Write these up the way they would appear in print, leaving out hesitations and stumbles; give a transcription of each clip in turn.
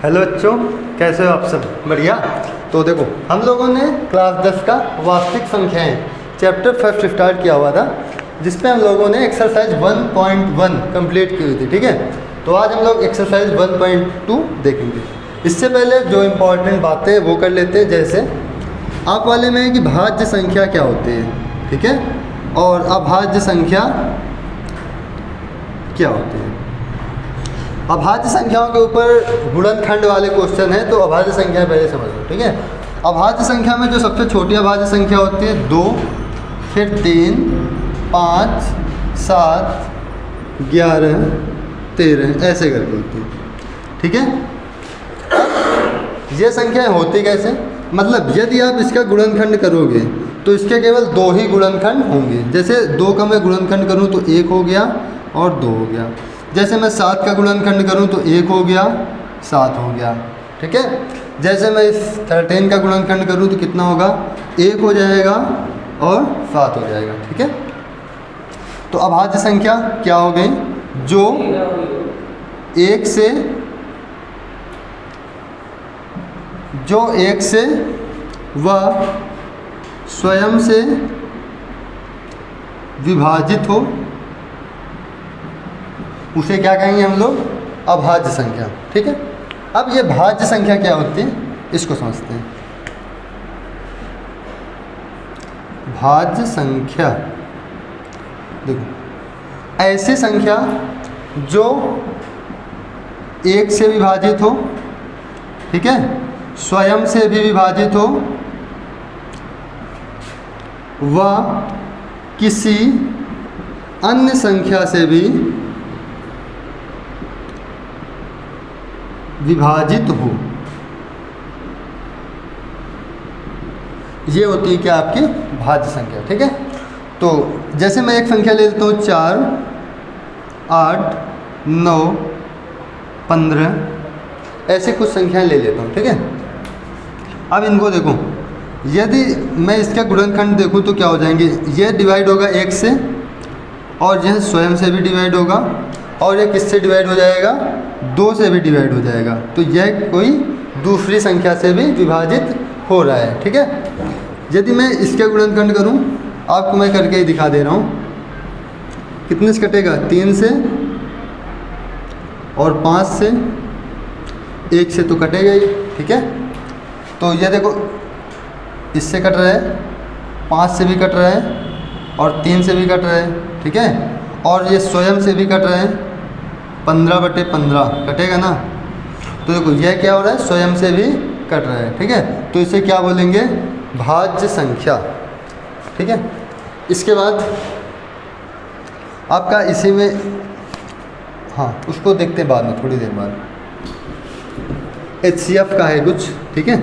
Hello बच्चों, कैसे हो आप सब? बढ़िया। तो देखो, हम लोगों ने क्लास 10 का वास्तविक संख्याएं चैप्टर फर्स्ट स्टार्ट किया हुआ था, जिसपे हम लोगों ने एक्सरसाइज 1.1 कंप्लीट की हुई थी। ठीक है, तो आज हम लोग एक्सरसाइज 1.2 देखेंगे। इससे पहले जो इम्पोर्टेंट बातें हैं वो कर लेते हैं। जैसे आप वाले में है कि भाज्य संख्या क्या होती है, ठीक है, और अभाज्य संख्या क्या होती है। अभाज्य संख्याओं के ऊपर गुणनखंड वाले क्वेश्चन है, तो अभाज्य संख्या पहले समझ लो। ठीक है, अभाज्य संख्या में जो सबसे छोटी अभाज्य संख्या होती है 2, फिर 3, 5, 7, 11, 13 ऐसे करके होती है। ठीक है, ये संख्याएं होती कैसे, मतलब यदि आप इसका गुणनखंड करोगे तो इसके केवल 2 ही गुणनखंड होंगे। जैसे 2 का मैं गुणनखंड करूँ तो 1 हो गया और 2 हो गया। जैसे मैं 7 का गुणनखंड करूं तो 1 हो गया, 7 हो गया। ठीक है, जैसे मैं इस 13 का गुणनखंड करूं तो कितना होगा, 1 हो जाएगा और 7 हो जाएगा। ठीक है, तो अभाज्य संख्या क्या हो गई, जो 1 से वह स्वयं से विभाजित हो, उसे क्या कहेंगे हम लोग, अभाज्य संख्या। ठीक है, अब ये भाज्य संख्या क्या होती है इसको समझते हैं। भाज्य संख्या देखो, ऐसी संख्या जो 1 से विभाजित हो, ठीक है, स्वयं से भी विभाजित हो, वह किसी अन्य संख्या से भी विभाजित हो, ये होती है क्या, आपकी भाज्य संख्या। ठीक है, तो जैसे मैं एक संख्या ले लेता हूँ 4, 8, 9, 15 ऐसे कुछ संख्याएं ले लेता हूँ। ठीक है, अब इनको देखो, यदि मैं इसका गुणनखंड देखूँ तो क्या हो जाएंगे, ये डिवाइड होगा 1 से, और यह स्वयं से भी डिवाइड होगा, और ये किससे डिवाइड हो जाएगा, 2 से भी डिवाइड हो जाएगा। तो यह कोई दूसरी संख्या से भी विभाजित हो रहा है। ठीक है, यदि मैं इसका गुणनखंड करूं, आपको मैं करके ही दिखा दे रहा हूं, कितने से कटेगा, 3 से और 5 से, 1 से तो कटेगा ही। ठीक है, तो ये देखो, इससे कट रहा है, 5 से भी कट रहा है और 3 से भी कट रहा है। ठीक है, और ये स्वयं से भी कट रहा है, 15/15 कटेगा ना। तो देखो यह क्या हो रहा है, स्वयं से भी कट रहा है। ठीक है, तो इसे क्या बोलेंगे, भाज्य संख्या। ठीक है, इसके बाद आपका इसी में, हाँ उसको देखते हैं बाद में, थोड़ी देर बाद। HCF का है कुछ। ठीक है,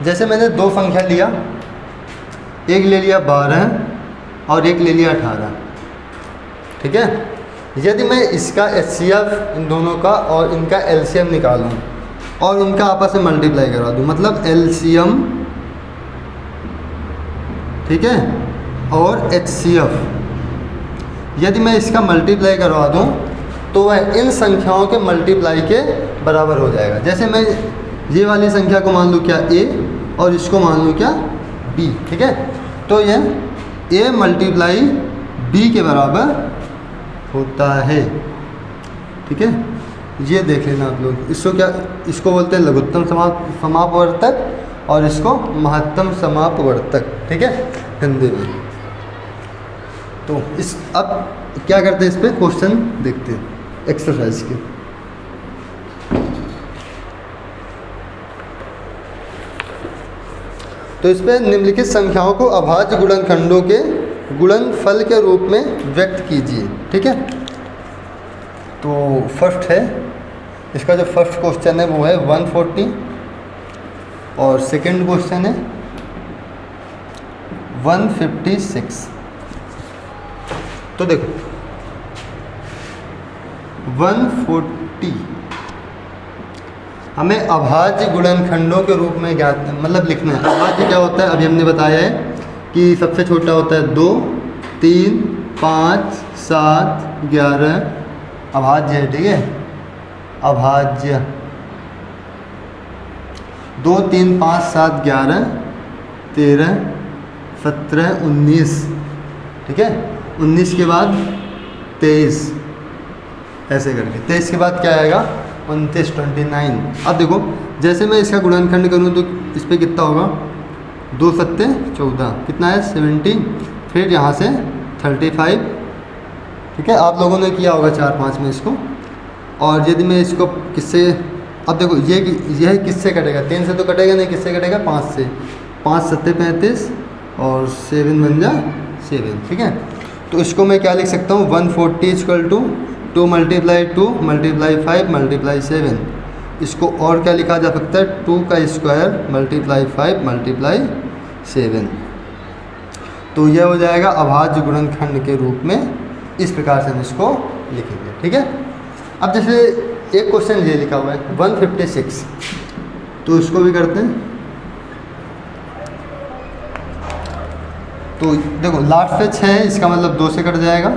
जैसे मैंने 2 संख्या लिया, एक ले लिया 12 और एक ले लिया 18। ठीक है, यदि मैं इसका HCF इन दोनों का और इनका LCM निकालूं और उनका आपस में मल्टीप्लाई करा दूं, मतलब LCM, ठीक है, और HCF, यदि मैं इसका मल्टीप्लाई करवा दूं तो वह इन संख्याओं के मल्टीप्लाई के बराबर हो जाएगा। जैसे मैं ये वाली संख्या को मान लूँ क्या, A, और इसको मान लूँ क्या, B। ठीक है, तो यह A मल्टीप्लाई B के बराबर होता है। ठीक है, ये देख लेना आप लोग, इसको क्या, इसको बोलते हैं लघुत्तम समापवर्तक और इसको महत्तम समापवर्तक। ठीक है, हिंदी में। तो इस अब क्या करते हैं, इस पर क्वेश्चन देखते हैं एक्सरसाइज के। तो इस पर निम्नलिखित संख्याओं को अभाज्य गुणनखंडों के गुणनफल के रूप में व्यक्त कीजिए। ठीक है, तो फर्स्ट है, इसका जो फर्स्ट क्वेश्चन है वो है 140, और सेकंड क्वेश्चन है 156। तो देखो 140 हमें अभाज्य गुणनखंडों के रूप में ज्ञात मतलब लिखना है। अभाज्य क्या होता है, अभी हमने बताया है कि सबसे छोटा होता है 2, 3, 5, 7, 11 अभाज्य है, ठीक है, अभाज्य 2, 3, 5, 7, 11, 13, 17, 19, ठीक है, 19 के बाद 23, ऐसे करके 23 के बाद क्या आएगा 29, 29। अब देखो जैसे मैं इसका गुणनखंड करूँ तो इस पर कितना होगा 2 सत्ते 14, कितना है 70, फिर यहाँ से 35, ठीक है, आप लोगों ने किया होगा 4, 5 में इसको। और यदि मैं इसको किससे, अब देखो यह किससे कटेगा, 3 से तो कटेगा नहीं, किससे कटेगा 5 से, 5 सत्ते 35 और 7 बन जा 7, ठीक है। तो इसको मैं क्या लिख सकता हूँ 140 equal to 2 multiply 2 multiply 5 multiply 7। इसको और क्या लिखा जा सकता है 2 का स्क्वायर मल्टीप्लाई 5 मल्टीप्लाई 7। तो यह हो जाएगा अभाज्य गुणनखंड के रूप में, इस प्रकार से हम इसको लिखेंगे, ठीक है। अब जैसे एक क्वेश्चन ये लिखा हुआ है 156, तो इसको भी करते हैं। तो देखो लास्ट पे 6 है, इसका मतलब 2 से कट जाएगा,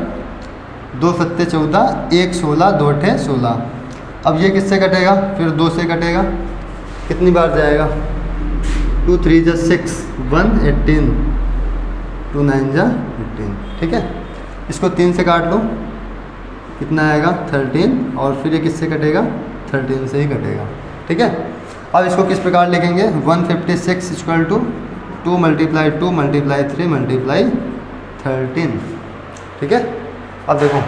2 सत्ते 14, 1 16, 2 अठे 16। अब ये किससे कटेगा, फिर 2 से कटेगा, कितनी बार जाएगा 2 3 जा 6, 1 18, 2 9 जा 18, ठीक है। इसको 3 से काट लो, कितना आएगा 13, और फिर ये किससे कटेगा 13 से ही कटेगा, ठीक है। अब इसको किस प्रकार लिखेंगे 156 equal to 2 multiply 2 multiply 3 multiply 13, ठीक है। अब देखो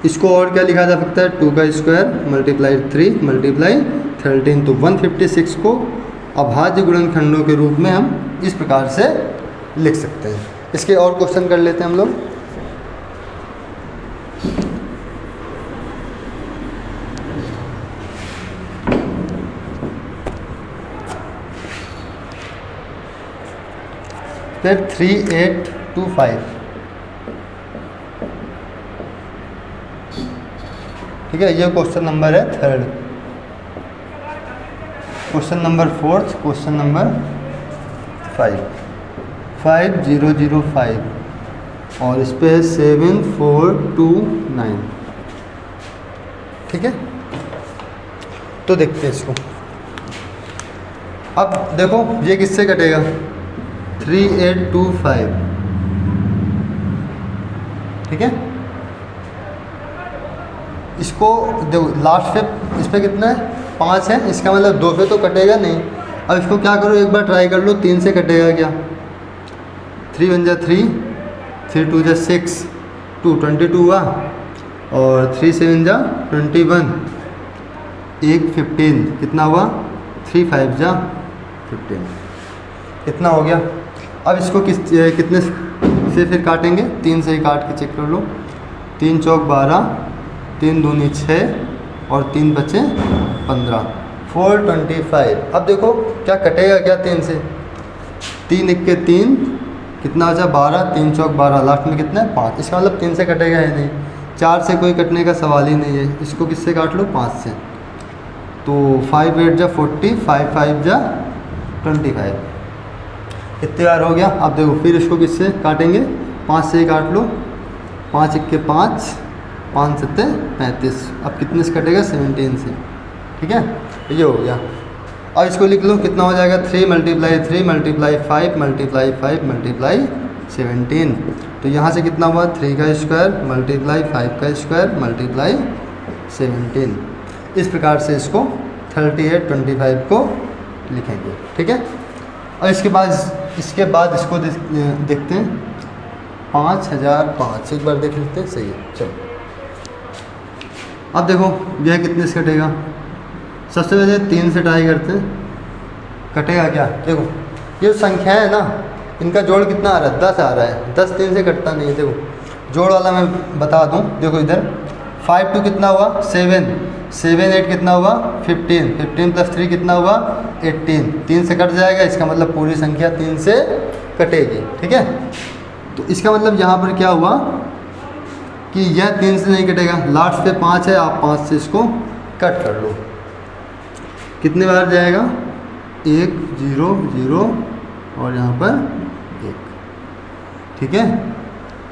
इसको और क्या लिखा जा सकता है 2 का स्क्वायर मल्टीप्लाई 3 मल्टीप्लाई 13। तो 156 को अभाज्य गुणनखंडों के रूप में हम इस प्रकार से लिख सकते हैं। इसके और क्वेश्चन कर लेते हैं हम लोग। फिर 3825, ठीक है, ये क्वेश्चन नंबर है 3rd। Question number 4th, question number 5005 और इस पे है 7429, ठीक है। तो देखते हैं इसको। अब देखो ये किससे कटेगा 3825, ठीक है। इसको देखो लास्ट पे इस पे कितना है 5 है, इसका मतलब 2 पे तो कटेगा नहीं। अब इसको क्या करो एक बार ट्राई कर लो, 3 से कटेगा क्या, 3 1 जा 3, 3 2 जा 6, 2 22 हुआ, और 3 7 जा 21, 1 15, कितना हुआ 3 5 जा 15, इतना हो गया। अब इसको कितने से फिर काटेंगे, 3 से ही काट के चेक कर लो, 3 चौक 12, 3 दूनी 6 और 3 बचे 15, 425। अब देखो क्या कटेगा क्या 3 से, 3 1 के 3, कितना बचा 12, 3 चौक 12, लास्ट में कितना है 5, इसका मतलब 3 से कटेगा ही नहीं, 4 से कोई कटने का सवाल ही नहीं है। इसको किससे काट लो 5 से, तो 5 8 जा 40, 5 5 जा 25, इतने बार हो गया। अब देखो फिर इसको किससे काटेंगे, 5 से ही काट लो, 5 1 के 5, 5 7 35, अब कितने से कटेगा 17 से, ठीक है, ये हो गया। अब इसको लिख लो, कितना हो जाएगा 3 मल्टीप्लाई 3 मल्टीप्लाई 5 मल्टीप्लाई 5 मल्टीप्लाई 17। तो यहाँ से कितना हुआ 3 का स्क्वायर मल्टीप्लाई 5 का स्क्वायर मल्टीप्लाई 17। इस प्रकार से इसको 3825 को लिखेंगे, ठीक है। और इसके बाद इसको देखते हैं 5005, एक बार देख लेते हैं, सही है, चलो। अब देखो यह कितने से कटेगा, सबसे पहले 3 से ट्राई करते हैं, कटेगा क्या, देखो ये संख्या है ना, इनका जोड़ कितना आ रहा है 10 आ रहा है, 10 3 से कटता नहीं है। देखो जोड़ वाला मैं बता दूं, देखो इधर 5 2 कितना हुआ 7, 7 8 कितना हुआ 15, 15 + 3 कितना हुआ 18, 3 से कट जाएगा, इसका मतलब पूरी संख्या 3 से कटेगी, ठीक है। तो इसका मतलब यहाँ पर क्या हुआ कि यह 3 से नहीं कटेगा, लास्ट पे 5 है, आप 5 से इसको कट कर लो, कितने बार जाएगा 1 0 0 और यहाँ पर ठीक है।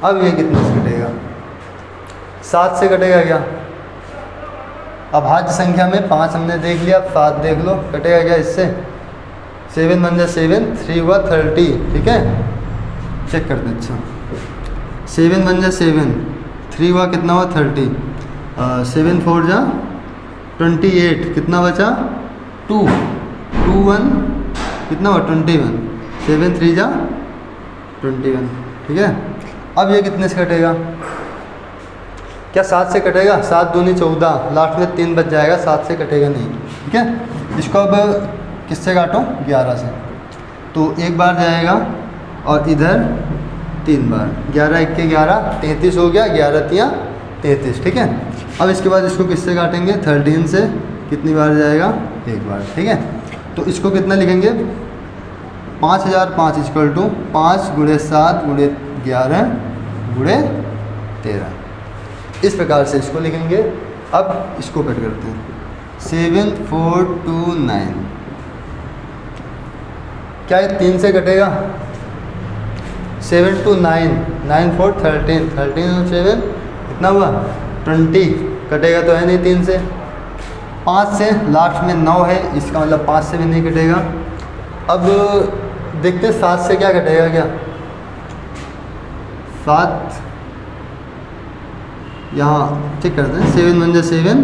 अब ये कितने से कटेगा? 7 से कटेगा क्या? अभाज्य संख्या में 5 हमने देख लिया, अब 7 देख लो, कटेगा क्या इससे? 7 1 जा 7, 3 हुआ 30, ठीक है। चेक करते हैं। अच्छा 7 1 जा 7, 3 हुआ कितना हुआ 30, 7 4 जा 28, कितना बचा 2, 2 1 कितना हुआ 21, 7 3 जा 21, ठीक है। अब ये कितने से कटेगा? क्या 7 से कटेगा? 7 दूनी 14, लास्ट में 3 बच जाएगा, 7 से कटेगा नहीं, ठीक है। इसको अब किससे काटो? 11 से, तो एक बार जाएगा और इधर 3 बार, 11 1 के 11, 33 हो गया, 11 3 33, ठीक है। अब इसके बाद इसको किससे काटेंगे? 13 से, कितनी बार जाएगा? एक बार, ठीक है। तो इसको कितना लिखेंगे? 5005 इक्वल टू 5 × 7 × 11 × 13, इस प्रकार से इसको लिखेंगे। अब इसको कट करते हैं, 7 4 2 9, क्या ये 3 से कटेगा? 7 2 9, 9 4 13, 13 और 7 कितना हुआ 20, कटेगा तो है नहीं 3 से। 5 से लास्ट में 9 है, इसका मतलब 5 से भी नहीं कटेगा। अब देखते 7 से क्या कटेगा? क्या 7 यहाँ चेक करते हैं, 7 1 जा 7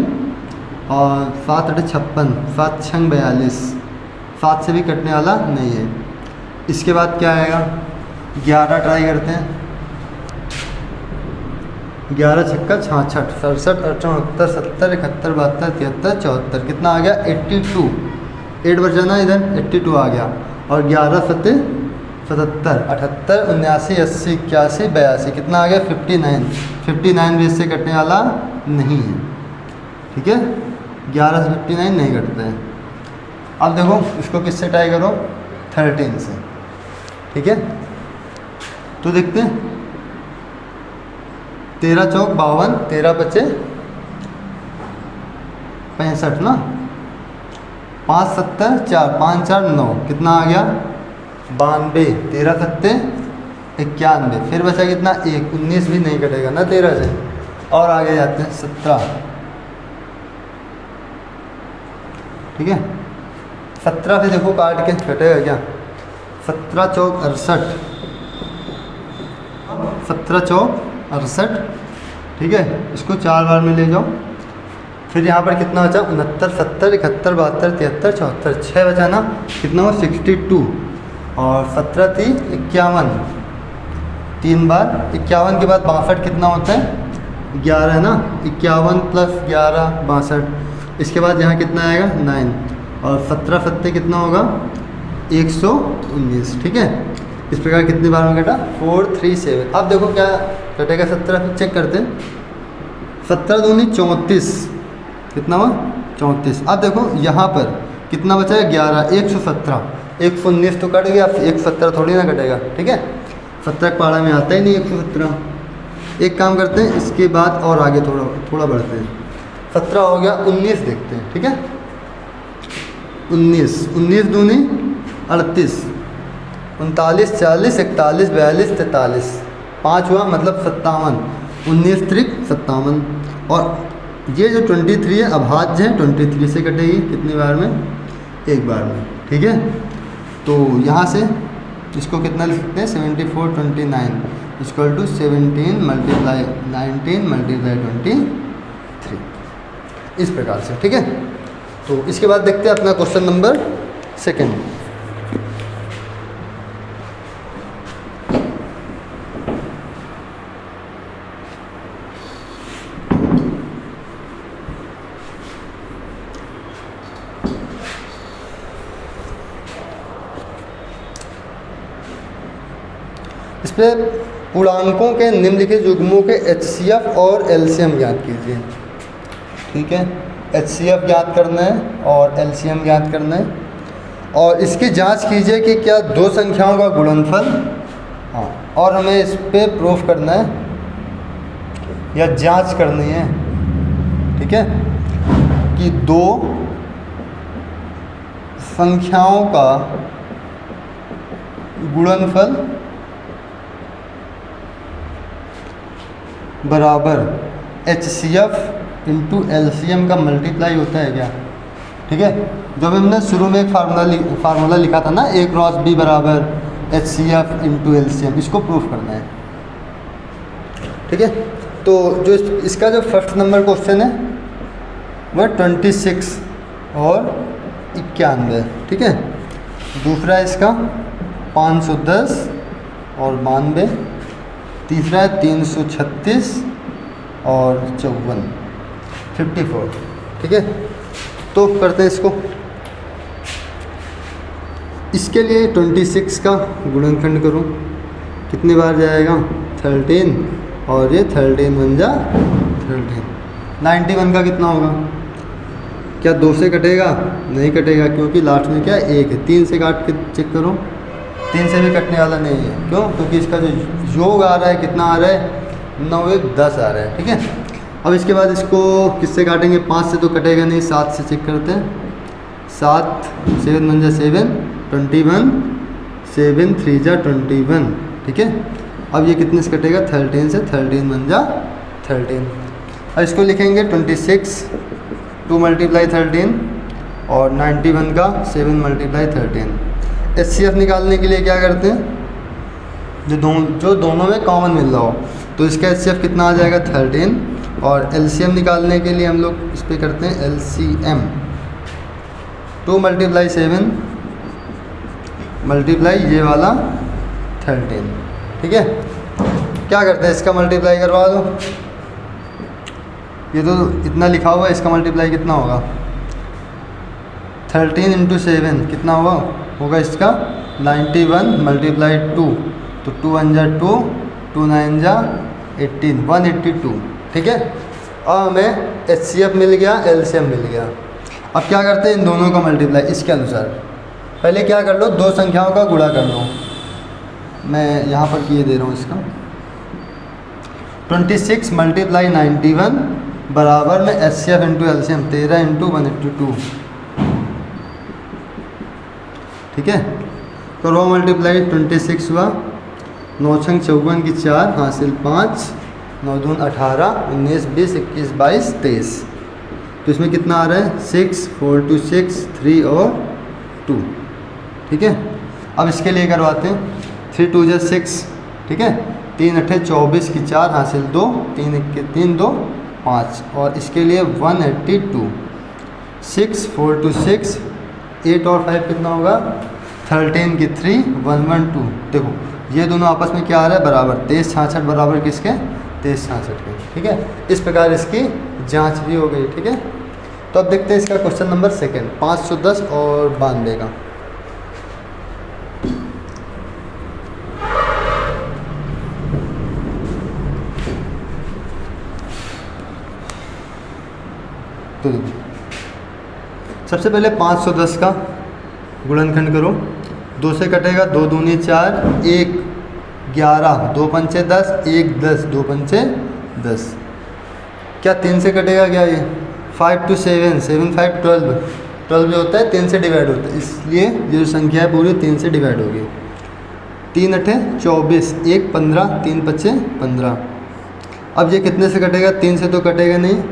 और 7 8 56, 7 6 42, 7 से भी कटने वाला नहीं है। इसके बाद क्या आएगा? 11 ट्राई करते हैं, 11 छक्का 66, 67 68 70 71 72 73 74, कितना आ गया 82, 8 बचा ना इधर, 82 आ गया। और 11 7 77 78 79 80 81 82, कितना आ गया 59, 59 भी इससे कटने वाला नहीं है, ठीक है। 11 से 59 नहीं कटते हैं। अब देखो इसको किससे ट्राई करो? 13 से, ठीक है। तो देखते हैं, 13 चौक 52, 13 बचे 65 ना, 5 70 4 5 4 9, कितना आ गया 92, 13 7 91, फिर बचा कितना 1, 19 भी नहीं कटेगा ना 13 से। और आगे जाते हैं 17, ठीक है। 17 से देखो काट के कटेगा क्या? 17 चौक 68, 17 चौक 68, ठीक है। इसको 4 बार में ले जाओ, फिर यहाँ पर कितना बचा 69 70 71 72 73 74, 6 बचा ना, कितना हुआ 62, और 17 3 51, 3 बार 51 के बाद 62 कितना होता है 11 है ना, 51 + 11 62, इसके बाद यहाँ कितना आएगा 9, और 17 7 कितना होगा 119, ठीक है। इस प्रकार कितनी बार में कटा 4 3 7। अब देखो क्या कटेगा 17, चेक करते हैं, 17 दूनी 34, कितना हुआ 34। अब देखो यहाँ पर कितना बचा है 11, 117, 119 तो कट गया, 117 थोड़ी ना कटेगा, ठीक है। 17 पारा में आता ही नहीं 117। एक काम करते हैं, इसके बाद और आगे थोड़ा बढ़ते हैं, 17 हो गया, 19 देखते हैं, ठीक है। 19 19 दूनी 38, 39 40 41 42 43, 5 हुआ मतलब 57, 19 3 57, और ये जो 23 है अभाज्य है, 23 से कटेगी कितनी बार में? एक बार में, ठीक है। तो यहाँ से इसको कितना लिख सकते हैं 74 29 इक्वल टू 17 × 19 × 23, इस प्रकार से, ठीक है। तो इसके बाद देखते हैं अपना क्वेश्चन नंबर 2। इस पर पूर्णांकों के निम्नलिखित युग्मों के HCF और LCM ज्ञात कीजिए, ठीक है। HCF ज्ञात करना है और LCM ज्ञात करना है, और इसकी जांच कीजिए कि क्या दो संख्याओं का गुणनफल, हाँ, और हमें इस पे प्रूफ करना है या जांच करनी है, ठीक है, कि दो संख्याओं का गुणनफल बराबर HCF इंटू LCM का मल्टीप्लाई होता है क्या? ठीक है, जो भी हमने शुरू में एक फार्मूला लिखा था ना, A क्रॉस B बराबर HCF इंटू LCM, इसको प्रूफ करना है। ठीक है, तो जो इसका जो फर्स्ट नंबर क्वेश्चन है वह 26 और 91। ठीक है, दूसरा है इसका 510 और 92, तीसरा है 336 और 54, 54। ठीक है, तो करते हैं इसको। इसके लिए 26 का गुणनखंड करूं, कितनी बार जाएगा? 13, और ये 13 बन जा 13। 91 का कितना होगा? क्या 2 से कटेगा? नहीं कटेगा, क्योंकि लास्ट में क्या 1 है। 3 से काट के चेक करो, 3 से भी कटने वाला नहीं है। क्यों? क्योंकि इसका जो योग आ रहा है कितना आ रहा है? 9 1 10 आ रहा है। ठीक है, अब इसके बाद इसको किससे काटेंगे? 5 से तो कटेगा नहीं, 7 से चेक करते हैं। 7 7 बन जा 7, 21, 7 3 जा 21। ठीक है, अब ये कितने से कटेगा? 13 से, 13 बन जा 13। अब इसको लिखेंगे 26 2 मल्टीप्लाई 13 और 91 का 7 मल्टीप्लाई 13। HCF निकालने के लिए क्या करते हैं? जो दोनों में कॉमन मिल रहा हो, तो इसका HCF कितना आ जाएगा? 13। और LCM निकालने के लिए हम लोग इस पर करते हैं LCM, 2 मल्टीप्लाई 7 मल्टीप्लाई ये वाला 13। ठीक है, क्या करते हैं? इसका मल्टीप्लाई करवा दो। ये तो इतना लिखा हुआ है, इसका मल्टीप्लाई कितना होगा? 13 इंटू 7 कितना होगा इसका? 91 मल्टीप्लाई 2, तो 2 1 जा 2, 2 9 जा 18, 182। ठीक है, अब हमें HCF मिल गया, LCM मिल गया। अब क्या करते हैं? इन दोनों का मल्टीप्लाई इसके अनुसार। पहले क्या कर लो? 2 संख्याओं का गुणा कर लो। मैं यहाँ पर किए दे रहा हूँ इसका। 26 मल्टीप्लाई 91 बराबर में HCF इंटू LCM 13 इंटू 182। ठीक है, करो मल्टीप्लाई। 26 हुआ, 9 छंग 54 की 4 हासिल 5, 9 दून 18, 19 20 21 22 23। तो इसमें कितना आ रहा है? 6 4 2 6 3 और 2। ठीक है, अब इसके लिए करवाते हैं। 3 2 जा 6। ठीक है, 3 8 24 की 4 हासिल 2, 3 1 के 3 2 5, और इसके लिए 182। 6 4 2 6, 8 और 5 कितना होगा? 13 की 3 112। देखो ये दोनों आपस में क्या आ रहा है? बराबर। 23 66 बराबर किसके? 23 66 के। ठीक है, इस प्रकार इसकी जांच भी हो गई। ठीक है, तो अब देखते हैं इसका क्वेश्चन नंबर 2 510 और 92 का। तो सबसे पहले 510 का गुणनखंड करो। 2 से कटेगा, 2 दूनी 4, 1 11, 2 पंचे 10, 1 10, 2 पंचे 10। क्या 3 से कटेगा? क्या ये 5 2 7, 7 5 12, 12 जो होता है 3 से डिवाइड होता है, इसलिए ये जो संख्या है पूरी 3 से डिवाइड होगी। 3 8 24, 1 15, 3 5 15। अब ये कितने से कटेगा? 3 से तो कटेगा नहीं।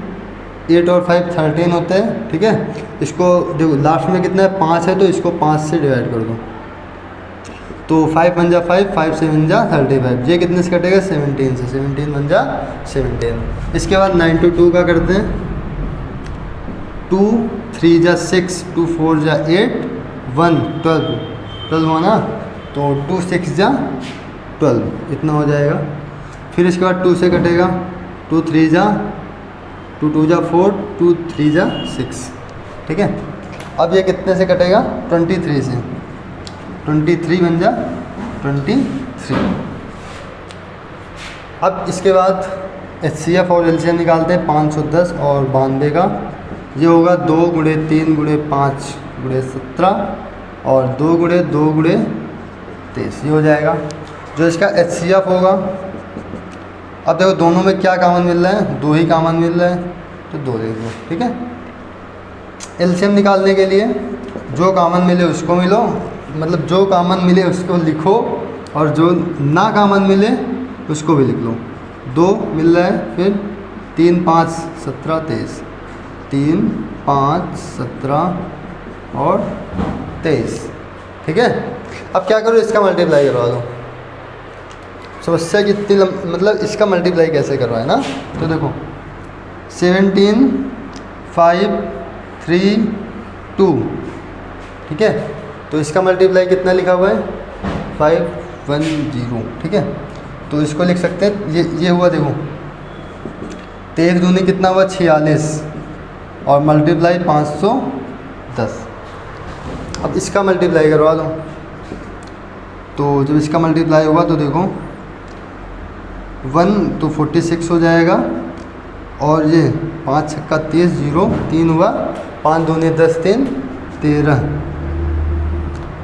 8 और 5 13 होते हैं। ठीक है, इसको देखो लास्ट में कितना है? 5 है, तो इसको 5 से डिवाइड कर दो, तो 5 बन जा 5, 5 से बन जा 35। ये कितने से कटेगा? 17 से, 17 बन जा 17। इसके बाद 9 to 2 का करते हैं। 2 3 जा 6, 2 4 जा 8, 1 12, 12 हुआ ना, तो 2 6 जा 12, इतना हो जाएगा। फिर इसके बाद 2 से कटेगा, 2 3 जा 2 2 जा 4, 2 3 जा 6। ठीक है, अब ये कितने से कटेगा? 23 से, 23 बन जा 23। अब इसके बाद HCF और LCM निकालते हैं। 510 और 92 का ये होगा 2 गुणे 3 गुणे 5 गुणे 17 और 2 गुणे 2 गुणे 23, ये हो जाएगा। जो इसका HCF होगा, अब देखो दोनों में क्या कॉमन मिल रहा है? 2 ही कॉमन मिल रहा है, तो 2 लिख दो। ठीक है, LCM निकालने के लिए जो कॉमन मिले उसको मिलो, मतलब जो कॉमन मिले उसको लिखो, और जो ना कॉमन मिले उसको भी लिख लो। 2 मिल रहा है, फिर 3 5 17 23, 3 5 17 और 23। ठीक है, अब क्या करो, इसका मल्टीप्लाई करवा दो। समस्या कितनी मतलब इसका मल्टीप्लाई कैसे करवाए ना, तो देखो 17 5 3 2, ठीक है, तो इसका मल्टीप्लाई कितना लिखा हुआ है 510। ठीक है, तो इसको लिख सकते हैं, ये हुआ देखो 23 दूनी कितना हुआ 46 और मल्टीप्लाई 510। अब इसका मल्टीप्लाई करवा दो, तो जब इसका मल्टीप्लाई होगा तो देखो 1 तो 46 हो जाएगा, और ये 5 छक्का 30 0 3 हुआ, 5 दूनी 10 3 13,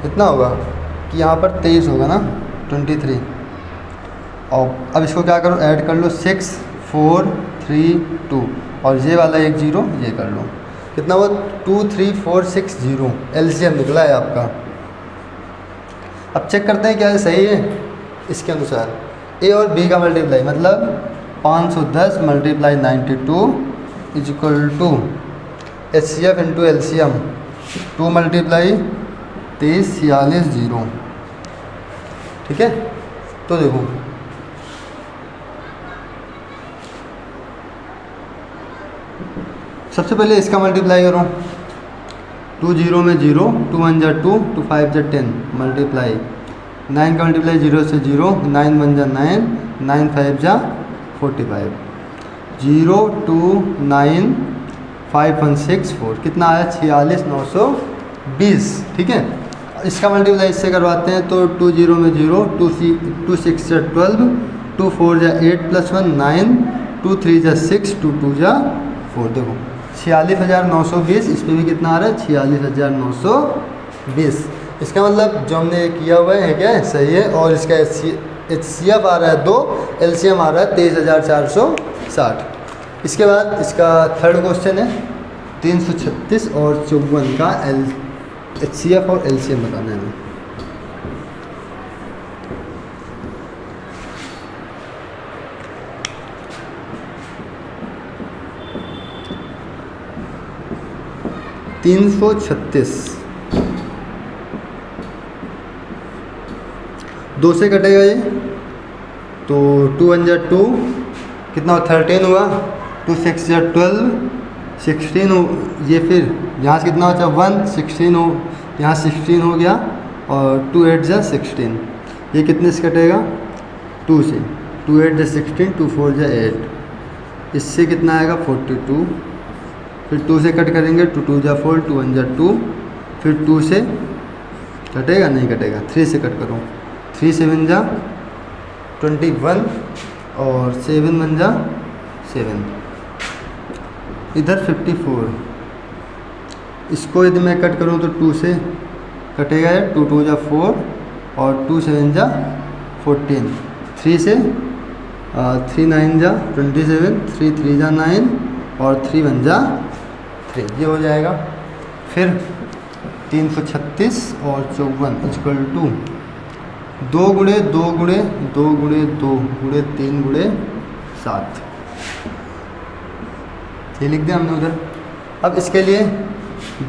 कितना होगा कि यहाँ पर 23 होगा ना 23। और अब इसको क्या करो, ऐड कर लो 6 4 3 2 और ये वाला 1 0 ये कर लो, कितना हुआ 2 3 4 6 0, एलसीएम निकला है आपका। अब चेक करते हैं क्या है सही है इसके अनुसार। ए और बी का मल्टीप्लाई मतलब 510 multiply 92 is equal to HCF into LCM 2 multiply 23 46 0। ठीक है, तो देखो सबसे पहले इसका मल्टीप्लाई करो, 2 0 में 0, 2 1 जा 2, 2 5 जा 10 मल्टीप्लाई 9 का मल्टीप्लाई 0 से 0, 9 1 जा 9, 9 5 जा 45, 0 2 9 5 1 6 4, कितना आया 46 920। ठीक है, इसका मल्टीप्लाई इससे करवाते हैं, तो 2 0 में 0, 2 6 जा 12, 2 4 जा 8 प्लस 1 9, 2 3 जा 6, 2 2 जा 4। देखो 46,920, इस पर भी कितना आ रहा है 46,920। इसका मतलब जो हमने किया हुआ है क्या है सही है, और इसका HCF आ रहा है 2, LCM आ रहा है 23,460। इसके बाद इसका थर्ड क्वेश्चन है 336 और 54 का HCF और LCM बताना है हमें। तीन 2 से कटेगा ये, तो 2 1 जा 2, कितना 13 हुआ, 2 6 जा 12 16 हो, ये फिर यहाँ से कितना बचा 1 16 हो, यहाँ 16 हो गया, और 2 8 जा 16, ये कितने से कटेगा 2 से, 2 8 जा 16, 2 4 जा 8, इससे कितना आएगा 42, फिर 2 से कट करेंगे, 2 2 जा 4, 2 1 जा 2, फिर 2 से कटेगा नहीं कटेगा, 3 से कट करो, 3 7 जा 21 और 7 1 जा 7, इधर 54। इसको यदि मैं कट करूँ तो 2 से कटेगा, 2 2 जा 4 और 2 7 जा 14, 3 से 3 9 जा 27, 3 3 जा 9 और 3 1 जा 3, ये हो जाएगा। फिर 336 और 54 इक्वल टू 2 गुणे 2 गुणे 2 गुणे 2 गुणे 3 गुणे 7, ये लिख दिया हमने उधर। अब इसके लिए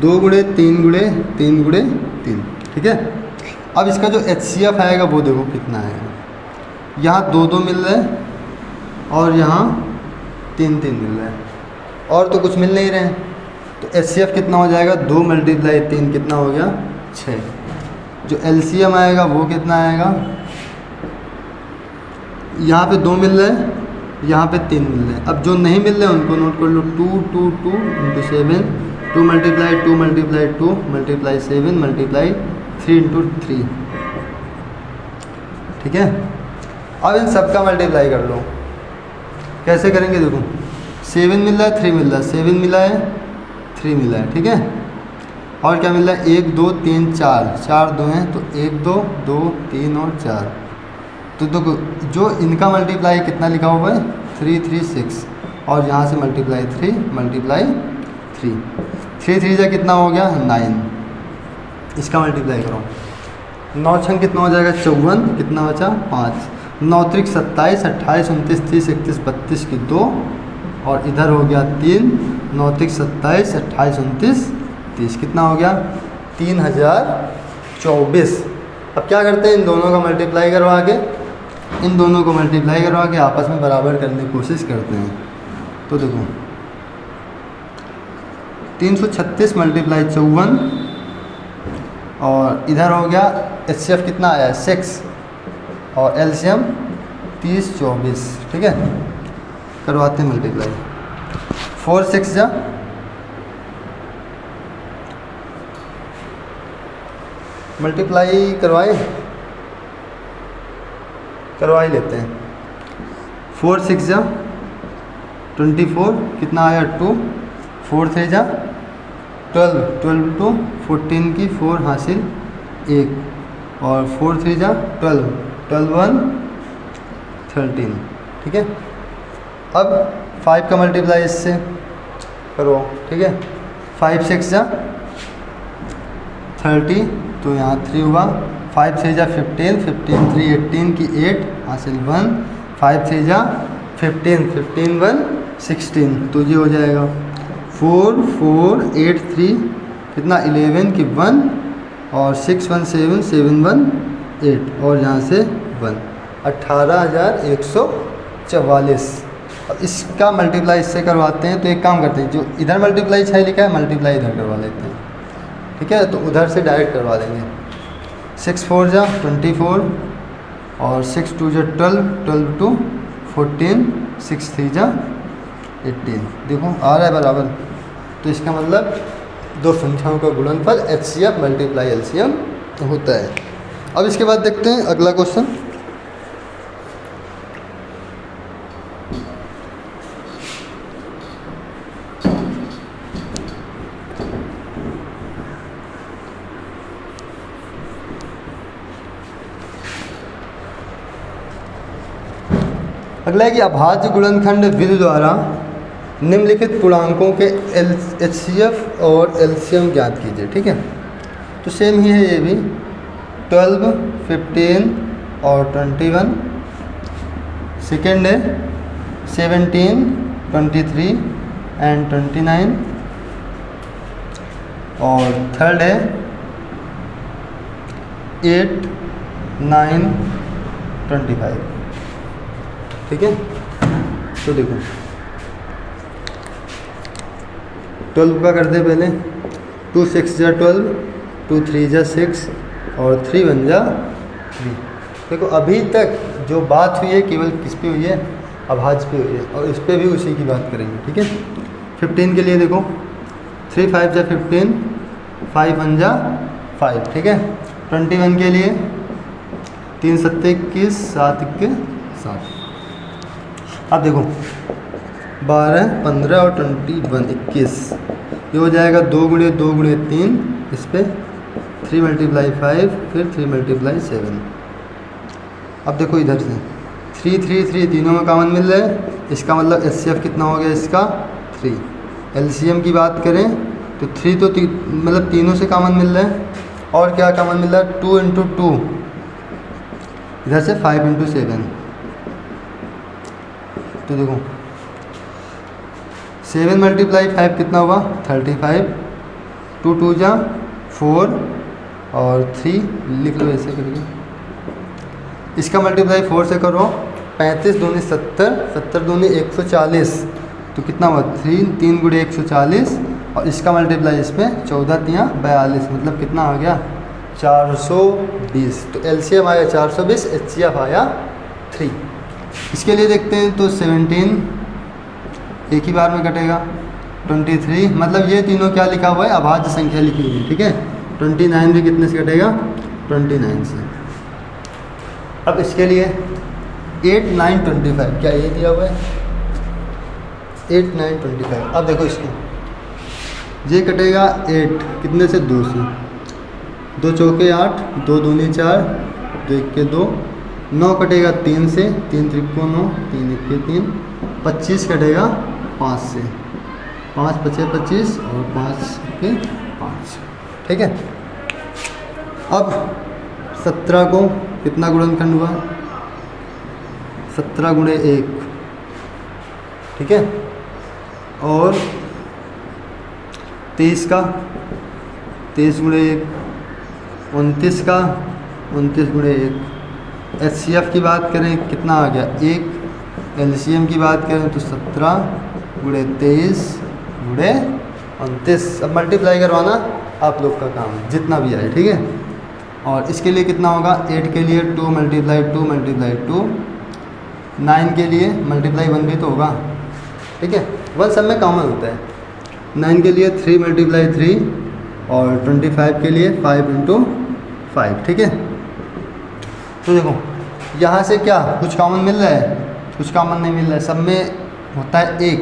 2 गुणे 3 गुणे 3 गुणे 3, ठीक है। अब इसका जो HCF आएगा वो देखो कितना है, यहाँ 2 2 मिल रहा है और यहाँ 3 3 मिल रहा है, और तो कुछ मिल नहीं रहे हैं, तो HCF कितना हो जाएगा 2 मल्टीप्लाई 3 कितना हो गया 6। जो LCM आएगा वो कितना आएगा, यहाँ पे 2 मिल रहे हैं, यहाँ पे 3 मिल रहे हैं। अब जो नहीं मिल रहे हैं उनको नोट कर लो, 2 2 2 into 7, 2 multiply 2 multiply 2 multiply 7 multiply 3 into 3, ठीक है। अब इन सब का मल्टीप्लाई कर लो, कैसे करेंगे देखो, 7 मिल रहा है 3 मिल रहा है, 7 मिला है 3 मिला है, ठीक है। और क्या मिल रहा है 1 2 3 4, 4 2 हैं तो 1 2 2 3 और 4, तो देखो जो इनका मल्टीप्लाई कितना लिखा हुआ है 3 3 6, और यहाँ से मल्टीप्लाई 3 मल्टीप्लाई 3, 3 3 जा कितना हो गया 9, इसका मल्टीप्लाई करो, 9 छंग कितना हो जाएगा 54, कितना बचा 5, 9 त्रिक 27, 28, 29, 30, 31, 32 की 2, और इधर हो गया 3, 9 त्रिक 27, 28, 29, 30, कितना हो गया 3024। अब क्या करते हैं, इन दोनों का मल्टीप्लाई करवा के, इन दोनों को मल्टीप्लाई करवा के आपस में बराबर करने की कोशिश करते हैं। तो देखो 336 मल्टीप्लाई 54, और इधर हो गया HCF कितना आया 6, और LCM 30 24, ठीक है। करवाते हैं मल्टीप्लाई, 4 6 जा, मल्टीप्लाई करवा ही लेते हैं। 4 6 जा 24, कितना आया 2, 4 3 जा 12, 12 टू 14 की 4 हासिल 1, और 4 3 जा 12, 12 1 13, ठीक है। अब 5 का मल्टीप्लाई इससे करो, ठीक है। 5 6 जा 30, तो यहाँ 3 हुआ, 5 3 जा 15, 15 3 18 की 8 हासिल 1, 5 3 जा 15, 15 1 16, तो ये हो जाएगा 4 4 8 3, कितना 11 की 1, और 6 1 7 7 1 8, और यहाँ से 1, 18,144। अब इसका मल्टीप्लाई इससे करवाते हैं, तो एक काम करते हैं, जो इधर मल्टीप्लाई 6 लिखा है मल्टीप्लाई इधर करवा लेते हैं, ठीक है। तो उधर से डायरेक्ट करवा देंगे। 6 4 जा 24, और 6 2 जा 12, 12 2 14, 6 3 जा 18, देखो आ रहा है बराबर। तो इसका मतलब दो संख्याओं का गुणनफल HCF मल्टीप्लाई LCM होता है। अब इसके बाद देखते हैं अगला क्वेश्चन। अगला है कि अभाज्य गुणनखंड विधि द्वारा निम्नलिखित पूर्णांकों के HCF और LCM ज्ञात कीजिए, ठीक है। तो सेम ही है ये भी, 12 15 और 21। सेकेंड है 17 23 एंड 29, और थर्ड है 8 9 25, ठीक है। तो देखो 12 का करते पहले, 2 6 जा 12, 2 3 जा 6, और 3 1 जा 3। देखो अभी तक जो बात हुई है केवल किस पे हुई है, अभाज्य पे हुई है, और इस पे भी उसी की बात करेंगे, ठीक है। 15 के लिए देखो 3 5 जा 15, 5 1 जा 5, ठीक है। 21 के लिए 3 7 21, 7 1 7। अब देखो 12 15 और 21 21, ये हो जाएगा 2 गुणे 2 गुणे 3, इस पर 3 मल्टीप्लाई 5, फिर 3 मल्टीप्लाई 7। अब देखो इधर से 3 3 3 तीनों में कॉमन मिल रहा है, इसका मतलब HCF कितना हो गया इसका 3। LCM की बात करें तो 3 तो मतलब तीनों से कॉमन मिल रहा है, और क्या कॉमन मिल रहा है 2 इंटू 2, इधर से 5 इंटू 7। तो देखो 7 मल्टीप्लाई 5 कितना हुआ 35, 2 2 जा 4, और 3 लिख लो ऐसे करके। इसका मल्टीप्लाई 4 से करो, 35 दूनी 70, 70 दूनी 140, तो कितना हुआ 3 गुणे 140, और इसका मल्टीप्लाई इसमें 14 तियाँ 42, मतलब कितना आ गया 420। तो LCM आया 420, HCF आया 3। इसके लिए देखते हैं तो 17 एक ही बार में कटेगा, 23 मतलब ये तीनों क्या लिखा हुआ है अभाज्य संख्या लिखी हुई है, ठीक है। 29 भी कितने से कटेगा 29 से। अब इसके लिए 8 9 25, क्या ये दिया हुआ है 8 9 25। अब देखो इसको ये कटेगा 8 कितने से 2 से, 2 चौके 8, 2 दूनी 4, 2 इक्के 2, 9 कटेगा 3 से, 3 त्रिको 9, 3 इक्के 3, 25 कटेगा 5 से, 5 5 25 और 5 के 5, ठीक है। अब 17 को कितना गुणनखंड हुआ 17 गुणे 1, ठीक है। और 23 का 23 गुणे 1, 29 का 29 गुणे 1। HCF की बात करें कितना आ गया 1, LCM की बात करें तो 17 गुणे 23 गुणे 29। अब मल्टीप्लाई करवाना आप लोग का काम है, जितना भी आए, ठीक है। और इसके लिए कितना होगा 8 के लिए 2 मल्टीप्लाई 2 मल्टीप्लाई 2, 9 के लिए मल्टीप्लाई 1 भी तो होगा, ठीक है। 1 सब में कॉमन होता है। 9 के लिए 3 मल्टीप्लाई 3 और 25 के लिए 5 इंटू 5, ठीक है। तो देखो यहाँ से क्या कुछ कॉमन मिल रहा है, कुछ कॉमन नहीं मिल रहा है, सब में होता है 1,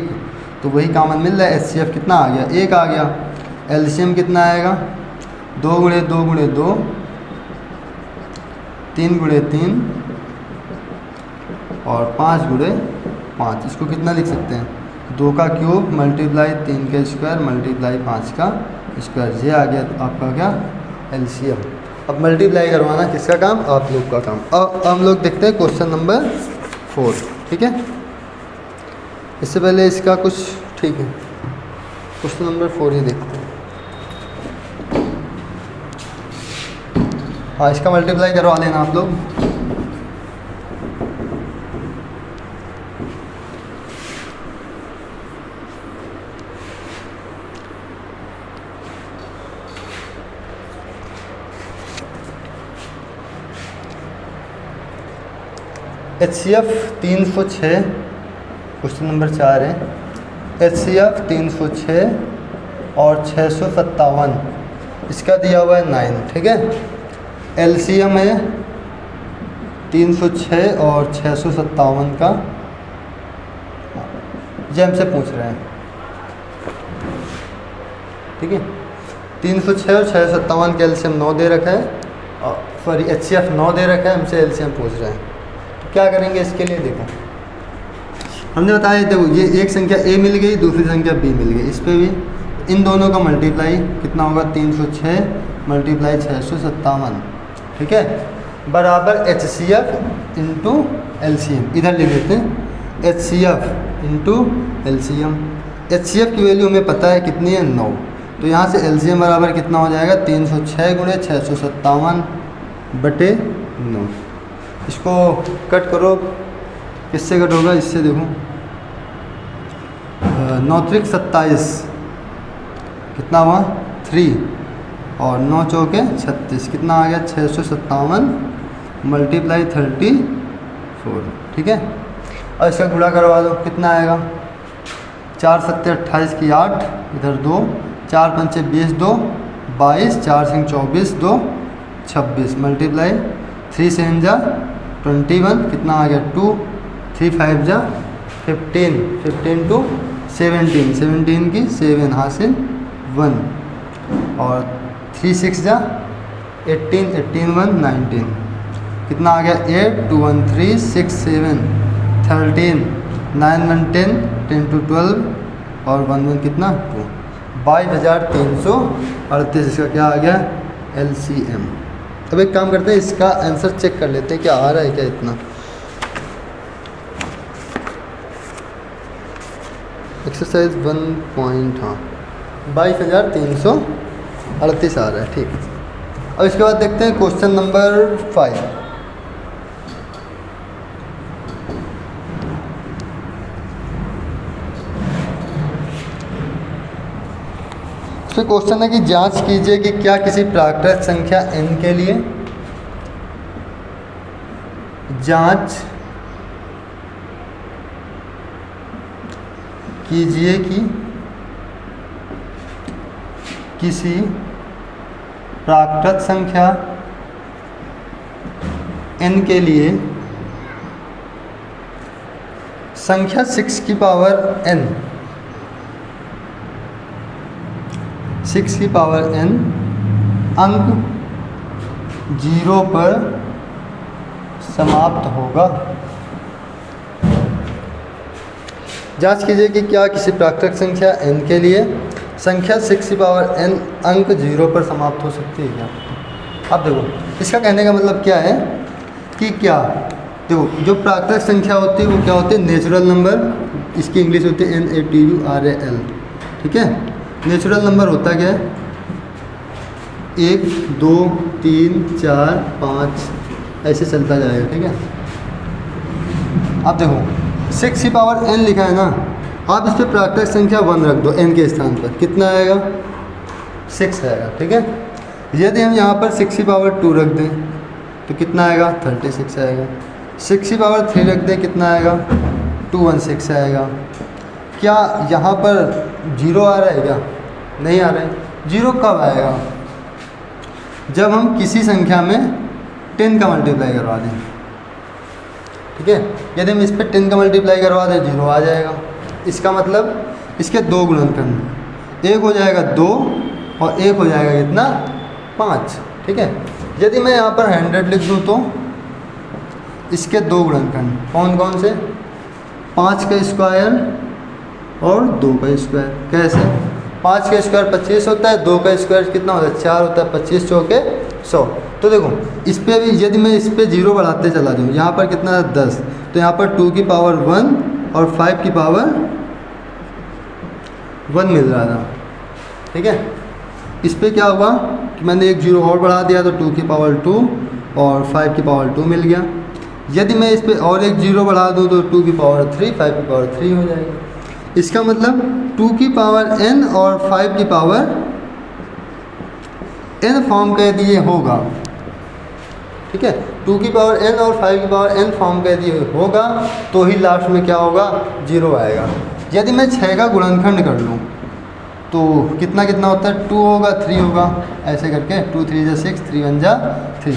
तो वही कॉमन मिल रहा है। HCF कितना आ गया 1 आ गया। LCM कितना आएगा 2 गुणे 2 गुणे 2, 3 गुणे 3 और 5 गुणे 5। इसको कितना लिख सकते हैं 2 का क्यूब मल्टीप्लाई 3 का स्क्वायर मल्टीप्लाई 5 का स्क्वायर। ये आ गया आपका क्या LCM। अब मल्टीप्लाई करवाना किसका काम, आप लोग का काम। अब हम लोग देखते हैं क्वेश्चन नंबर 4, ठीक है। इससे पहले इसका कुछ, ठीक है, क्वेश्चन नंबर 4 ही देखते हैं। हाँ, इसका मल्टीप्लाई करवा लेना आप लोग। HCF 306, क्वेश्चन नंबर 4 है। HCF 306 और 657, इसका दिया हुआ है 9, ठीक है। LCM है 306 और 657 का, ये हमसे पूछ रहे हैं, ठीक है। 306 और 657 का LCM 9 दे रखा है, और सॉरी HCF 9 दे रखा है, हमसे LCM पूछ रहे हैं। तो क्या करेंगे इसके लिए, देखो हमने बताया, देखो ये एक संख्या A मिल गई, दूसरी संख्या B मिल गई, इस पर भी इन दोनों का मल्टीप्लाई कितना होगा 306 मल्टीप्लाई 657, ठीक है, बराबर HCF इंटू LCM। इधर लिख देते हैं HCF इंटू LCM। HCF की वैल्यू हमें पता है कितनी है 9, तो यहाँ से LCM बराबर कितना हो जाएगा 306 गुणे 657 बटे 9। इसको कट करो, किससे कट होगा, इससे देखो 9 त्रिक 27, कितना हुआ 3 और 9 चौके 36, कितना आ गया 657 मल्टीप्लाई 34, ठीक है। और इसका गुणा करवा दो, कितना आएगा 4 सत्ते 28 की 8, इधर 2, 4 पंचे 20, 2 22, 4 सिंह 24, 2 26 मल्टीप्लाई 3 से जा 21, कितना आ गया 2, 3 5 जा 15, 15 टू 17, 17 की 7 हासिल 1 और 3 6 जा 18, 18 1 19, कितना आ गया 8 2 1 3 6 7 13 9 1 10 10 टू 12 और 1 1 कितना 2, 22,338। इसका क्या आ गया LCM। अब एक काम करते हैं, इसका आंसर चेक कर लेते हैं क्या आ रहा है क्या इतना। एक्सरसाइज 1 पॉइंट, हाँ 22,338 आ रहा है, ठीक। अब इसके बाद देखते हैं क्वेश्चन नंबर 5। तो क्वेश्चन है कि जांच कीजिए कि क्या किसी प्राकृत संख्या n के लिए जांच कीजिए कि किसी प्राकृत संख्या n के लिए संख्या 6 की पावर n 6 की पावर n अंक 0 पर समाप्त होगा। जांच कीजिए कि क्या किसी प्राकृतिक संख्या n के लिए संख्या 6 की पावर n अंक 0 पर समाप्त हो सकती है क्या। अब देखो इसका कहने का मतलब क्या है कि क्या देखो जो प्राकृतिक संख्या होती है वो क्या होती है, नेचुरल नंबर, इसकी इंग्लिश होती है NATURAL, ठीक है। नेचुरल नंबर होता क्या है, 1 2 3 4 5 ऐसे चलता जाएगा, ठीक है। अब देखो 6 की पावर n लिखा है ना, आप इस पर प्राकृतिक संख्या 1 रख दो n के स्थान पर, कितना आएगा, 6 आएगा, ठीक है। यदि हम यहाँ पर 6 की पावर 2 रख दें तो कितना आएगा, 36 आएगा। 6 की पावर 3 रख दें, कितना आएगा, 216 आएगा। क्या यहाँ पर 0 आ रहा है क्या, नहीं आ रहा है। 0 कब आएगा, जब हम किसी संख्या में 10 का मल्टीप्लाई करवा दें, ठीक है। यदि हम इस पर 10 का मल्टीप्लाई करवा दें 0 आ जाएगा। इसका मतलब इसके दो गुणनखंड, एक हो जाएगा 2 और एक हो जाएगा कितना, 5, ठीक है। यदि मैं यहाँ पर 100 लिख दूँ तो इसके दो गुणनखंड कौन कौन से, 5 का स्क्वायर और 2 का स्क्वायर। कैसे, 5 का स्क्वायर 25 होता है, 2 का स्क्वायर कितना होता है, 4 होता है, 25 चौके 100। तो देखो इस पर भी यदि मैं इस पर 0 बढ़ाते चला जाऊँ, यहाँ पर कितना है 10, तो यहाँ पर 2 की पावर 1 और 5 की पावर 1 मिल रहा था, ठीक है। इस पर क्या हुआ कि मैंने एक 0 और बढ़ा दिया तो 2 की पावर 2 और 5 की पावर 2 मिल गया। यदि मैं इस पर और एक 0 बढ़ा दूँ तो 2 की पावर 3, 5 की पावर 3 हो जाएगा। इसका मतलब 2 की पावर n और 5 की पावर n फॉर्म का यदि ये होगा, ठीक है, 2 की पावर n और 5 की पावर n फॉर्म का यदि होगा तो ही लास्ट में क्या होगा, 0 आएगा। यदि मैं 6 का गुणनखंड कर लूँ तो कितना कितना होता है, 2 होगा 3 होगा, ऐसे करके 2 3 जा 6, 3 1 जा 3,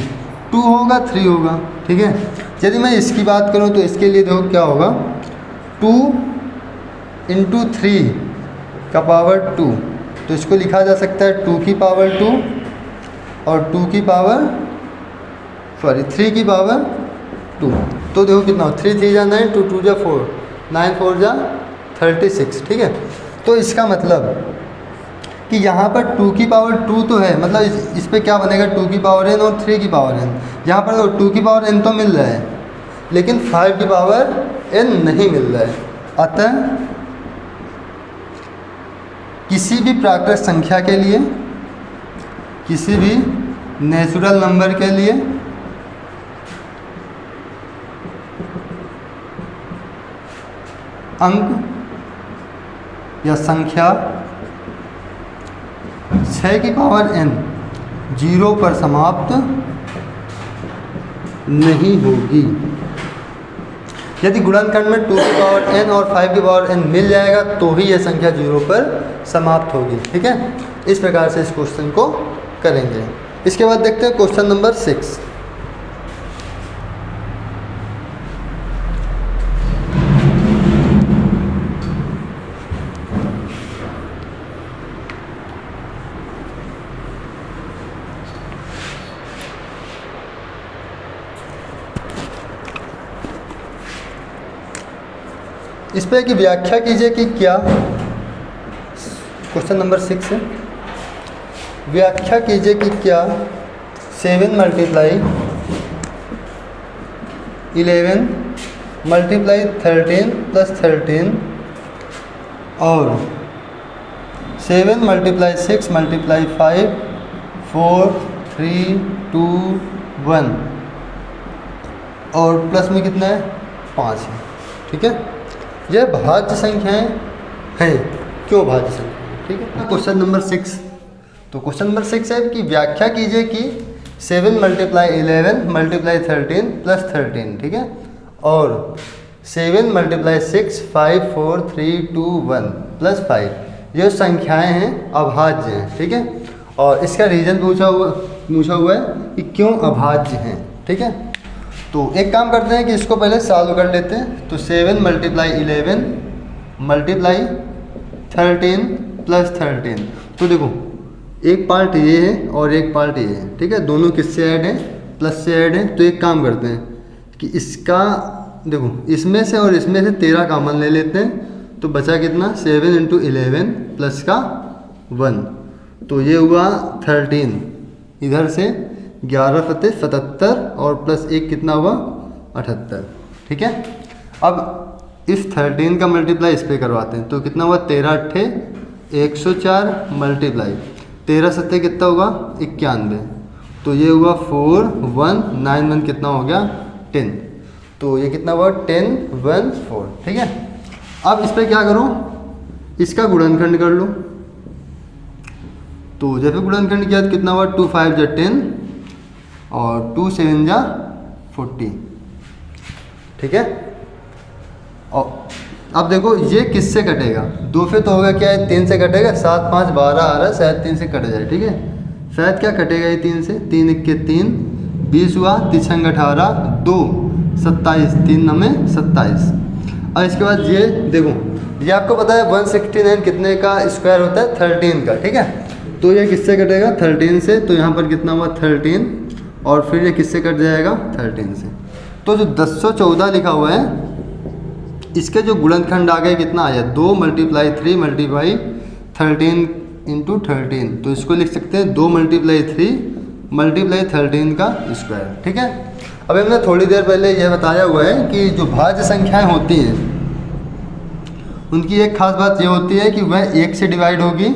2 होगा 3 होगा, ठीक है। यदि मैं इसकी बात करूँ तो इसके लिए देखो क्या होगा, 2 × 3 का पावर 2, तो इसको लिखा जा सकता है 2 की पावर 2 और 3 की पावर 2। तो देखो कितना हो, 3 3 जा 9, 2 2 जा 4, 9 4 जा 36, ठीक है। तो इसका मतलब कि यहाँ पर 2 की पावर 2 तो है, मतलब इस पे क्या बनेगा, 2 की पावर n और 3 की पावर n। यहाँ पर 2 की पावर n तो मिल रहा है लेकिन 5 की पावर n नहीं मिल रहा है। अतः किसी भी प्राकृतिक संख्या के लिए, किसी भी नेचुरल नंबर के लिए अंक या संख्या 6 की पावर n 0 पर समाप्त नहीं होगी। यदि गुणनखंड में 2 की पावर n और 5 की पावर n मिल जाएगा तो ही यह संख्या 0 पर समाप्त होगी, ठीक है। इस प्रकार से इस क्वेश्चन को करेंगे। इसके बाद देखते हैं क्वेश्चन नंबर 6। इस पर की व्याख्या कीजिए कि क्या, क्वेश्चन नंबर 6 है, व्याख्या कीजिए कि क्या 7 × 11 × 13 + 13 और 7 × 6 × 5 4 3 2 1 और प्लस में कितना है, 5 है, ठीक है। यह भाज्य संख्याएं हैं, क्यों भाज्य संख्या, ठीक है। क्वेश्चन नंबर 6, तो क्वेश्चन नंबर 6 है कि व्याख्या कीजिए कि 7 × 11 × 13 + 13, ठीक है, और 7 × 6 5 4 3 2 1 + 5 ये संख्याएं हैं अभाज्य हैं, ठीक है। और इसका रीज़न पूछा हुआ है कि क्यों अभाज्य हैं, ठीक है। तो एक काम करते हैं कि इसको पहले सॉल्व कर लेते हैं। तो 7 × 11 × 13 + 13, तो देखो एक पार्ट ये है और एक पार्ट ये है, ठीक है। दोनों किससे ऐड हैं, प्लस से ऐड हैं। तो एक काम करते हैं कि इसका देखो इसमें से और इसमें से 13 कॉमन ले लेते हैं, तो बचा कितना, 7 × 11 प्लस का 1, तो ये हुआ 13, इधर से 11 × 77 और प्लस 1 कितना हुआ 78। ठीक है, अब इस 13 का मल्टीप्लाई इस पे करवाते हैं, तो कितना हुआ 13 अट्ठे 104 मल्टीप्लाई 13 सत्ते कितना होगा 91, तो ये हुआ 4191 कितना हो गया 10, तो ये कितना हुआ 1014। ठीक है, अब इस पर क्या करूँ, इसका गुणनखंड कर लूँ, तो जब गुणनखंड किया तो कितना हुआ 2 5 जा 10 और 2 7 जा 40। ठीक है, और अब देखो ये किससे कटेगा, 2 पे तो होगा क्या है 3 से कटेगा, 7 5 12 आ रहा है, शायद 3 से कट जाए। ठीक है, शायद क्या कटेगा ये 3 से, 3 1 3 20 हुआ, 3 6 18 2 27 3 9 27। और इसके बाद ये देखो, ये आपको पता है 169 कितने का स्क्वायर होता है 13 का। ठीक है, तो ये किससे कटेगा 13 से, तो यहाँ पर कितना हुआ 13 और फिर ये किससे कट जाएगा 13 से। तो जो 1014 लिखा हुआ है इसके जो गुणनखंड आ गए कितना आया 2 × 3 मल्टीप्लाई 13 × 13, तो इसको लिख सकते हैं 2 × 3 मल्टीप्लाई 13 का स्क्वायर। ठीक है, अब हमने थोड़ी देर पहले यह बताया हुआ है कि जो भाज्य संख्याएं होती हैं उनकी एक खास बात ये होती है कि वह 1 से डिवाइड होगी,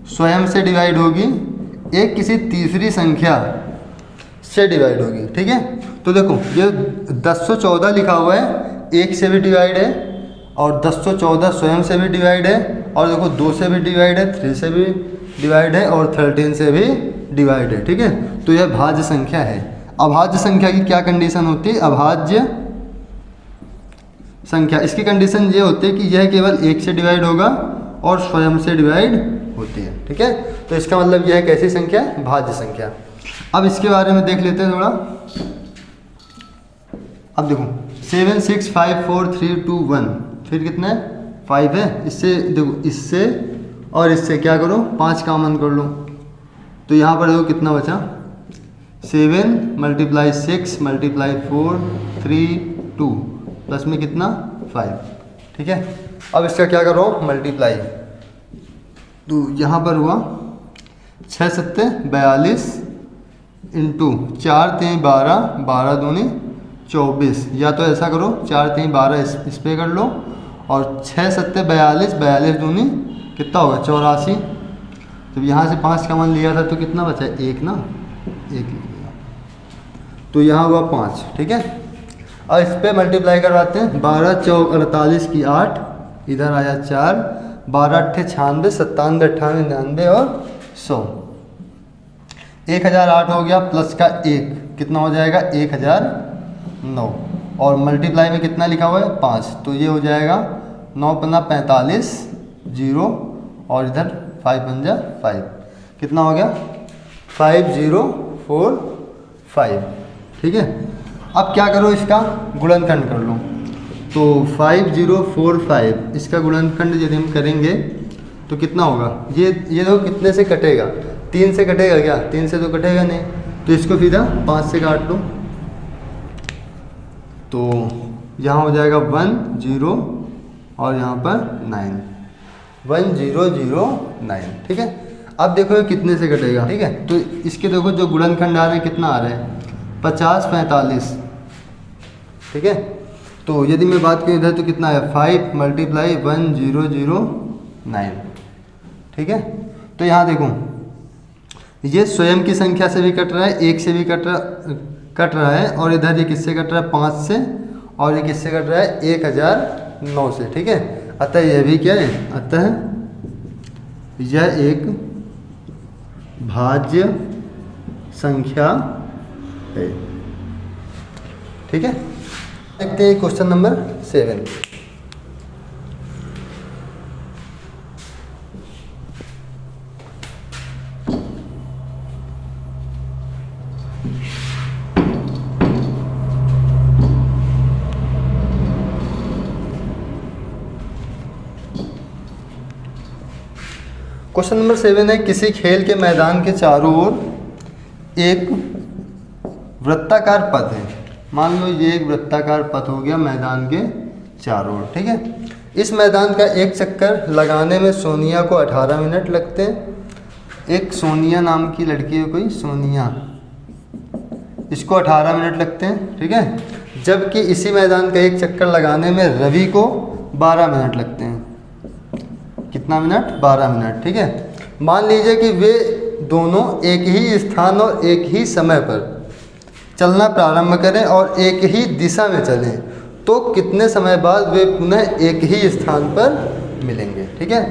स्वयं से डिवाइड होगी, एक किसी तीसरी संख्या से डिवाइड होगी। ठीक है, तो देखो ये 1014 लिखा हुआ है 1 से भी डिवाइड है और 1014 स्वयं से भी डिवाइड है, और देखो 2 से भी डिवाइड है, 3 से भी डिवाइड है और 13 से भी डिवाइड है। ठीक है, तो यह भाज्य संख्या है। अभाज्य संख्या की क्या कंडीशन होती है, अभाज्य संख्या इसकी कंडीशन ये होती है कि यह केवल 1 से डिवाइड होगा और स्वयं से डिवाइड होती है। ठीक है, तो इसका मतलब यह एक ऐसी संख्या है भाज्य संख्या। अब इसके बारे में देख लेते हैं थोड़ा। अब देखो 7 6 5 4 3 2 1 फिर कितना है 5 है, इससे देखो इससे और इससे क्या करो 5 कॉमन कर लो, तो यहाँ पर देखो कितना बचा 7 × 6 × 4 3 2 प्लस में कितना 5। ठीक है, अब इसका क्या करो मल्टीप्लाई, तो यहाँ पर हुआ 6 7 42 इंटू 4 3 12 12 दूनी 24, या तो ऐसा करो 4 3 12 इस पे कर लो और 6 7 42 42 दूनी कितना होगा 84। तो यहाँ से 5 कॉमन लिया था तो कितना बचा 1 ना, 1 तो यहाँ हुआ 5। ठीक है, और इस पे मल्टीप्लाई करवाते हैं 12 चौक 48 की 8, इधर आया 4, 12 अट्ठे 96 97 98 99 और 100, 1008 हो गया, प्लस का 1 कितना हो जाएगा 1009, और मल्टीप्लाई में कितना लिखा हुआ है 5, तो ये हो जाएगा 9 पन्ना 45 0 और इधर 5 पंजा 5, कितना हो गया 5045। ठीक है, अब क्या करो इसका गुणनखंड कर लो, तो 5045 इसका गुणनखंड यदि हम करेंगे तो कितना होगा, ये देखो कितने से कटेगा 3 से कटेगा क्या, 3 से तो कटेगा नहीं, तो इसको सीधा 5 से काट लो, तो यहाँ हो जाएगा 1 0 और यहाँ पर 9 1009। ठीक है, अब देखो ये कितने से कटेगा। ठीक है, तो इसके देखो जो गुणनखंड आ रहे हैं कितना आ रहा है 50 45। ठीक है, तो यदि मैं बात करूँ इधर तो कितना है 5 × 1009। ठीक है, तो यहाँ देखो ये स्वयं की संख्या से भी कट रहा है, 1 से भी कट रहा है, और इधर ये किससे कट रहा है 5 से, और ये किससे कट रहा है 1009 से। ठीक है, अतः यह भी क्या है, अतः यह एक भाज्य संख्या है। ठीक है, देखते हैं क्वेश्चन नंबर 7। क्वेश्चन नंबर 7 है, किसी खेल के मैदान के चारों ओर एक वृत्ताकार पथ है। मान लो ये एक वृत्ताकार पथ हो गया मैदान के चारों ओर। ठीक है, इस मैदान का एक चक्कर लगाने में सोनिया को 18 मिनट लगते हैं। एक सोनिया नाम की लड़की है कोई, सोनिया, इसको 18 मिनट लगते हैं। ठीक है, जबकि इसी मैदान का एक चक्कर लगाने में रवि को 12 मिनट लगते हैं। कितना मिनट? 12 मिनट। ठीक है, मान लीजिए कि वे दोनों एक ही स्थान और एक ही समय पर चलना प्रारंभ करें और एक ही दिशा में चलें, तो कितने समय बाद वे पुनः एक ही स्थान पर मिलेंगे। ठीक है,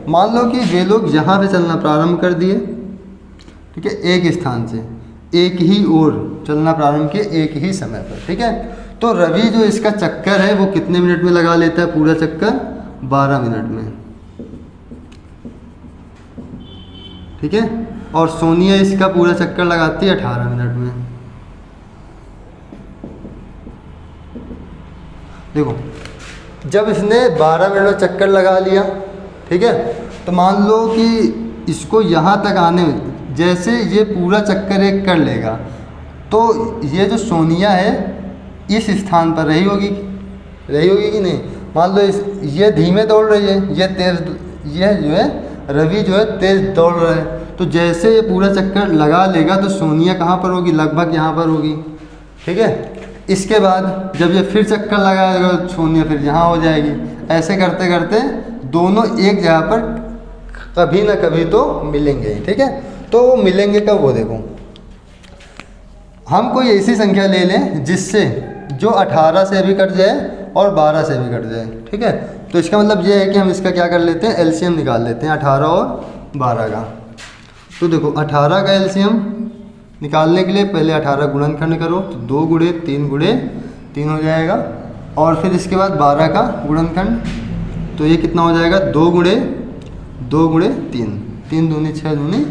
मान लो कि वे लोग यहाँ पे चलना प्रारंभ कर दिए, ठीक है, एक स्थान से एक ही ओर चलना प्रारंभ किए एक ही समय पर। ठीक है, तो रवि जो इसका चक्कर है वो कितने मिनट में लगा लेता है पूरा चक्कर? 12 मिनट में। ठीक है, और सोनिया इसका पूरा चक्कर लगाती है 18 मिनट में। देखो, जब इसने 12 मिनट में चक्कर लगा लिया, ठीक है, तो मान लो कि इसको यहाँ तक आने में जैसे ये पूरा चक्कर एक कर लेगा, तो ये जो सोनिया है इस स्थान पर रही होगी कि नहीं? मान लो ये धीमे दौड़ रही है, ये तेज, ये जो है रवि जो है तेज दौड़ रहा है, तो जैसे ये पूरा चक्कर लगा लेगा तो सोनिया कहाँ पर होगी? लगभग यहाँ पर होगी। ठीक है, इसके बाद जब ये फिर चक्कर लगाएगा सोनिया फिर यहाँ हो जाएगी। ऐसे करते करते दोनों एक जगह पर कभी ना कभी तो मिलेंगे। ठीक है, तो मिलेंगे कब? वो देखो, हम कोई ऐसी संख्या ले लें जिससे जो 18 से भी कट जाए और 12 से भी कट जाए। ठीक है, तो इसका मतलब ये है कि हम इसका क्या कर लेते हैं? एलसीएम निकाल लेते हैं 18 और 12 का। तो देखो, 18 का एलसीएम निकालने के लिए पहले 18 गुणनखंड करो, तो 2 गुणे 3 गुणे 3 हो जाएगा, और फिर इसके बाद 12 का गुणनखंड, तो ये कितना हो जाएगा? 2 गुणे 3, 3 दूनी 6 दूनी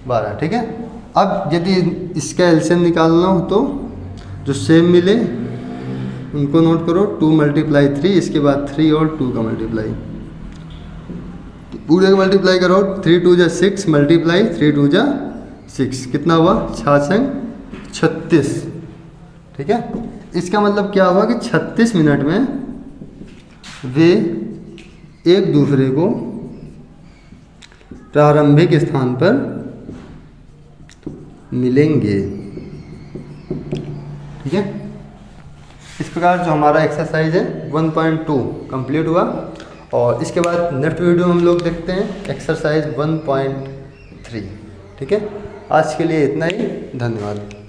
12। ठीक है, अब यदि इसका एलसीएम निकालना हो तो जो सेम मिले उनको नोट करो, 2 × 3, इसके बाद 3 और 2 का मल्टीप्लाई, पूरे का मल्टीप्लाई करो, 3 2 जा 6 मल्टीप्लाई 3 2 जा 6, कितना हुआ? 36। ठीक है, इसका मतलब क्या हुआ कि 36 मिनट में वे एक दूसरे को प्रारंभिक स्थान पर मिलेंगे। ठीक है, इस प्रकार जो हमारा एक्सरसाइज है 1.2 कंप्लीट हुआ, और इसके बाद नेक्स्ट वीडियो में हम लोग देखते हैं एक्सरसाइज 1.3। ठीक है, आज के लिए इतना ही, धन्यवाद।